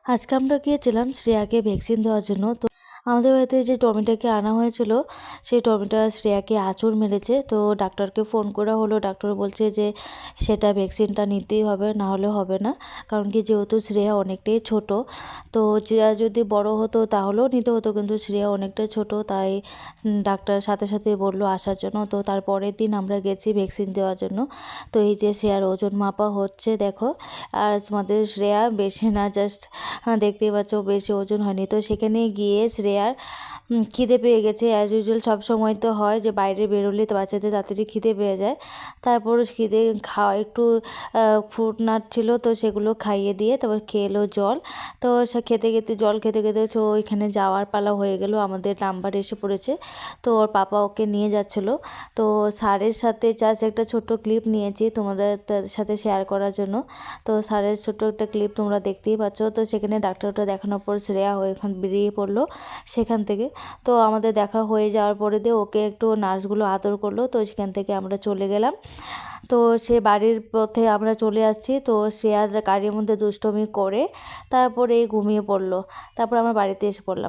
আজকে আমরা গিয়েছিলাম শ্রেয়াকে ভ্যাকসিন দেওয়ার জন্য। তো আমাদের বাড়িতে যে টমিটাকে আনা হয়েছিল, সেই টমিটা শ্রেয়াকে আঁচড় মেরেছে। তো ডাক্তারকে ফোন করা হলো, ডাক্তার বলছে যে সেটা ভ্যাকসিনটা নিতেই হবে, না হলে হবে না। কারণ কি, যেহেতু শ্রেয়া অনেকটাই ছোট, তো শ্রেয়া যদি বড় হতো তাহলেও নিতে হতো, কিন্তু শ্রেয়া অনেকটাই ছোট, তাই ডাক্তার সাথে সাথে বললো আসার জন্য। তো তারপরের দিন আমরা গেছি ভ্যাকসিন দেওয়ার জন্য। তো এই যে শ্রেয়ার ওজন মাপা হচ্ছে, দেখো। আর আমাদের শ্রেয়া বেশি না, জাস্ট দেখতেই পাচ্ছ বেশি ওজন হয়নি। তো সেখানে গিয়ে শ্রেয়ার খিদে পেয়ে গেছে। অ্যাজ ইউজুয়াল সব সময় তো হয় যে বাইরে বেরোলে তো বাচ্চাদের তাড়াতাড়ি খিদে পেয়ে যায়। তারপর খিদে খাওয়া একটু ফ্রুট নাট ছিল, তো সেগুলো খাইয়ে দিয়ে তারপর খেয়ে এলো জল। তো সে খেতে খেতে জল খেতে খেতে তো ওইখানে যাওয়ার পালা হয়ে গেল, আমাদের নাম্বার এসে পড়েছে। তো ওর পাপা ওকে নিয়ে যাচ্ছিলো। তো স্যারের সাথে জাস্ট একটা ছোট্ট ক্লিপ নিয়েছি তোমাদের সাথে শেয়ার করার জন্য। তো স্যারের ছোট্ট একটা ক্লিপ তোমরা দেখতেই পাচ্ছ। তো সেখানে ডাক্তারটা দেখানোর পর শ্রেয়া ওইখান বেরিয়ে পড়লো সেখান থেকে। তো আমাদের দেখা হয়ে যাওয়ার পরে দিয়ে ওকে একটু নার্সগুলো আদর করলো। তো সেখান থেকে আমরা চলে গেলাম। তো সে বাড়ির পথে আমরা চলে আসছি। তো সে আর গাড়ির মধ্যে দুষ্টুমি করে তারপরে ঘুমিয়ে পড়লো। তারপর আমরা বাড়িতে এসে পড়লাম।